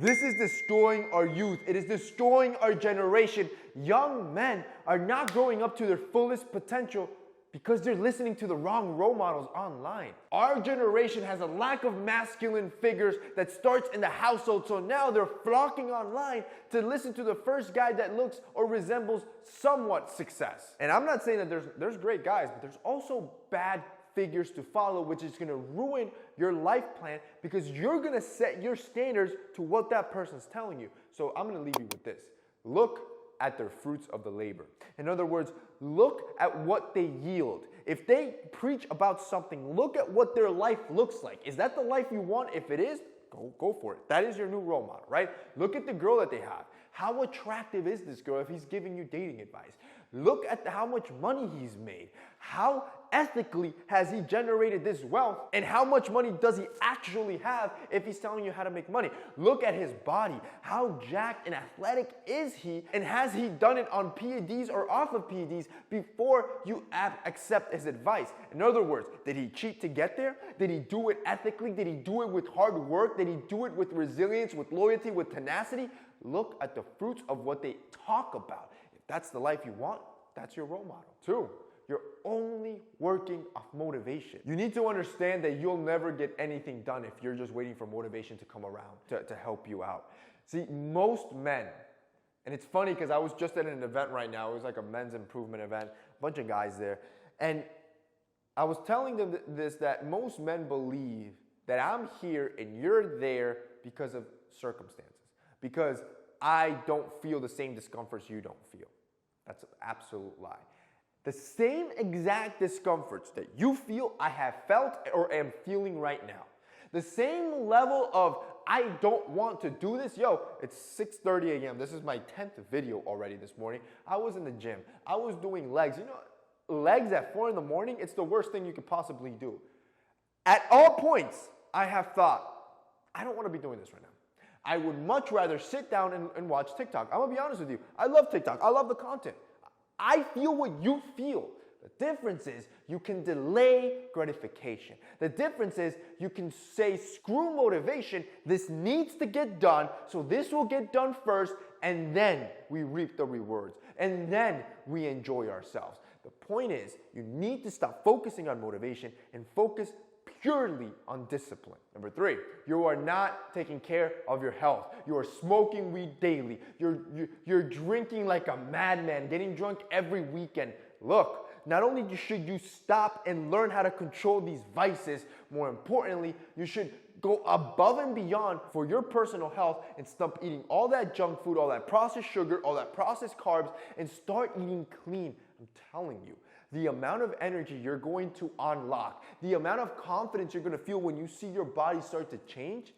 This is destroying our youth. It is destroying our generation. Young men are not growing up to their fullest potential because they're listening to the wrong role models online. Our generation has a lack of masculine figures that starts in the household, so now they're flocking online to listen to the first guy that looks or resembles somewhat success. And I'm not saying that there's great guys, but there's also bad figures to follow, which is gonna ruin your life plan because you're gonna set your standards to what that person's telling you. So I'm gonna leave you with this. Look at their fruits of the labor. In other words, look at what they yield. If they preach about something, look at what their life looks like. Is that the life you want? If it is, go for it. That is your new role model, right? Look at the girl that they have. How attractive is this girl if he's giving you dating advice? Look at how much money he's made. How ethically has he generated this wealth? And how much money does he actually have if he's telling you how to make money? Look at his body. How jacked and athletic is he? And has he done it on PEDs or off of PEDs before you accept his advice? In other words, did he cheat to get there? Did he do it ethically? Did he do it with hard work? Did he do it with resilience, with loyalty, with tenacity? Look at the fruits of what they talk about. If that's the life you want, that's your role model. 2, you're only working off motivation. You need to understand that you'll never get anything done if you're just waiting for motivation to come around to help you out. See, most men, and it's funny because I was just at an event right now. It was like a men's improvement event, a bunch of guys there. And I was telling them this, that most men believe that I'm here and you're there because of circumstances. Because I don't feel the same discomforts you don't feel. That's an absolute lie. The same exact discomforts that you feel, I have felt or am feeling right now. The same level of, I don't want to do this. Yo, it's 6:30 a.m. This is my 10th video already this morning. I was in the gym. I was doing legs. You know, legs at 4 in the morning, it's the worst thing you could possibly do. At all points, I have thought, I don't want to be doing this right now. I would much rather sit down and watch TikTok. I'm gonna be honest with you. I love TikTok. I love the content. I feel what you feel. The difference is you can delay gratification. The difference is you can say, screw motivation. This needs to get done. So this will get done first, and then we reap the rewards. And then we enjoy ourselves. The point is you need to stop focusing on motivation and focus purely on discipline. Number 3, you are not taking care of your health. You are smoking weed daily. You're drinking like a madman, getting drunk every weekend. Look, not only should you stop and learn how to control these vices, more importantly, you should go above and beyond for your personal health and stop eating all that junk food, all that processed sugar, all that processed carbs, and start eating clean. I'm telling you. The amount of energy you're going to unlock, the amount of confidence you're going to feel when you see your body start to change,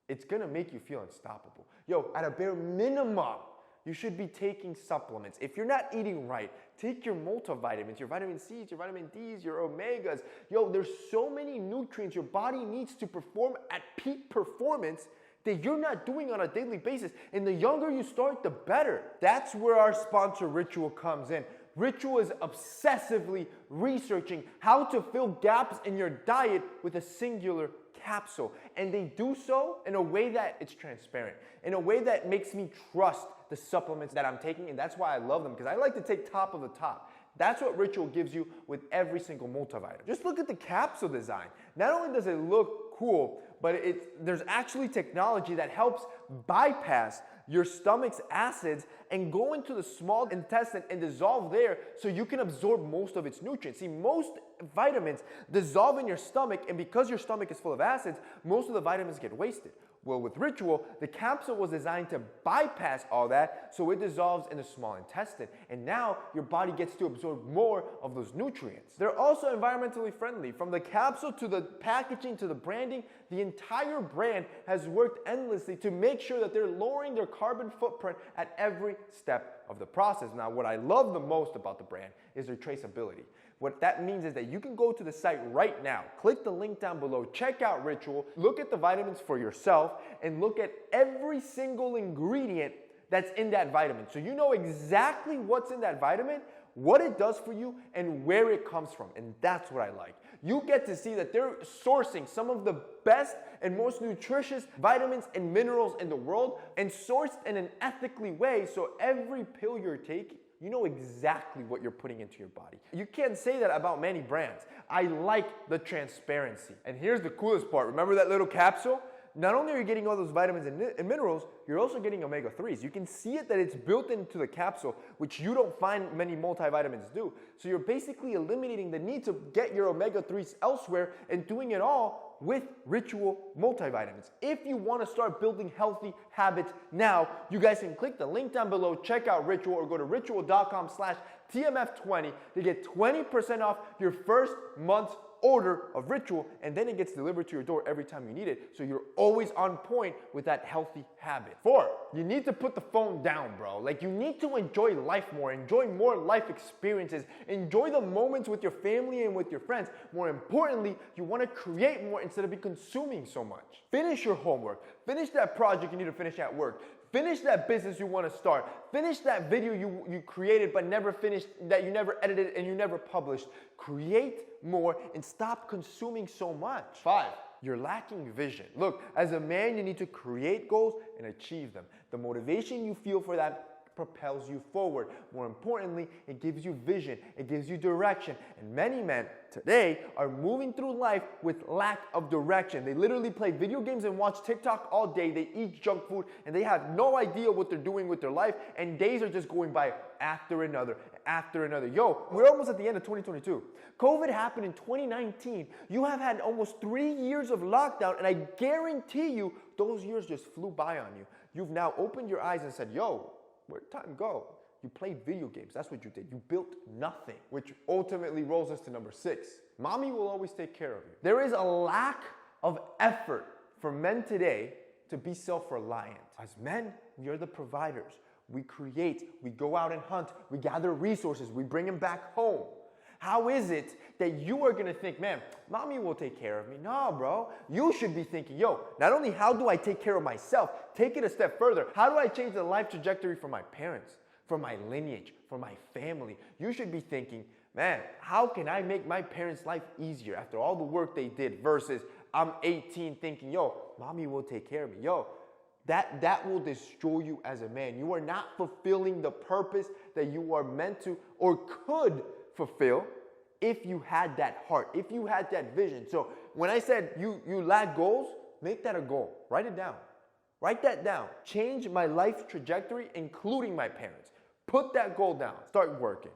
it's going to make you feel unstoppable. Yo, at a bare minimum, you should be taking supplements. If you're not eating right, take your multivitamins, your vitamin C's, your vitamin D's, your omegas. Yo, there's so many nutrients your body needs to perform at peak performance that you're not doing on a daily basis. And the younger you start, the better. That's where our sponsor Ritual comes in. Ritual is obsessively researching how to fill gaps in your diet with a singular capsule. And they do so in a way that it's transparent, in a way that makes me trust the supplements that I'm taking. And that's why I love them, because I like to take top of the top. That's what Ritual gives you with every single multivitamin. Just look at the capsule design. Not only does it look cool, but there's actually technology that helps bypass your stomach's acids and go into the small intestine and dissolve there so you can absorb most of its nutrients. See, most vitamins dissolve in your stomach, and because your stomach is full of acids, most of the vitamins get wasted. Well, with Ritual, the capsule was designed to bypass all that, so it dissolves in the small intestine, and now your body gets to absorb more of those nutrients. They're also environmentally friendly. From the capsule to the packaging to the branding, the entire brand has worked endlessly to make sure that they're lowering their carbon footprint at every step of the process. Now, what I love the most about the brand is their traceability. What that means is that you can go to the site right now, click the link down below, check out Ritual, look at the vitamins for yourself, and look at every single ingredient that's in that vitamin. So you know exactly what's in that vitamin, what it does for you, and where it comes from. And that's what I like. you get to see that they're sourcing some of the best and most nutritious vitamins and minerals in the world and sourced in an ethically way, so every pill you're taking, you know exactly what you're putting into your body. You can't say that about many brands. I like the transparency. And here's the coolest part. Remember that little capsule? Not only are you getting all those vitamins and minerals, you're also getting omega-3s. You can see it that it's built into the capsule, which you don't find many multivitamins do. So you're basically eliminating the need to get your omega-3s elsewhere and doing it all with Ritual multivitamins. If you want to start building healthy habits now, you guys can click the link down below, check out Ritual, or go to ritual.com/TMF20 to get 20% off your first month's order of Ritual, and then it gets delivered to your door every time you need it, so you're always on point with that healthy habit. 4, you need to put the phone down, bro. Like, you need to enjoy life more, enjoy more life experiences, enjoy the moments with your family and with your friends. More importantly, you want to create more instead of be consuming so much. Finish your homework, finish that project you need to finish at work, finish that business you want to start, finish that video you created but never finished, that you never edited and you never published. Create more and stop consuming so much. 5, you're lacking vision. Look, as a man, you need to create goals and achieve them. The motivation you feel for that propels you forward. More importantly, it gives you vision, it gives you direction. And many men today are moving through life with lack of direction. They literally play video games and watch TikTok all day. They eat junk food and they have no idea what they're doing with their life, and days are just going by after another. Yo, we're almost at the end of 2022. COVID happened in 2019. You have had almost 3 years of lockdown, and I guarantee you those years just flew by on you. You've now opened your eyes and said, yo, where'd time go? You played video games. That's what you did. You built nothing, which ultimately rolls us to number 6. Mommy will always take care of you. There is a lack of effort for men today to be self-reliant. As men, we are the providers. We create, we go out and hunt, we gather resources, we bring them back home. How is it that you are gonna think, man, mommy will take care of me? No, bro. You should be thinking, yo, not only how do I take care of myself, take it a step further. How do I change the life trajectory for my parents, for my lineage, for my family? You should be thinking, man, how can I make my parents' life easier after all the work they did, versus I'm 18 thinking, yo, mommy will take care of me. Yo, that will destroy you as a man. You are not fulfilling the purpose that you are meant to or could fulfill if you had that heart, if you had that vision. So when I said you lack goals, make that a goal. Write it down. Write that down. Change my life trajectory, including my parents. Put that goal down. Start working.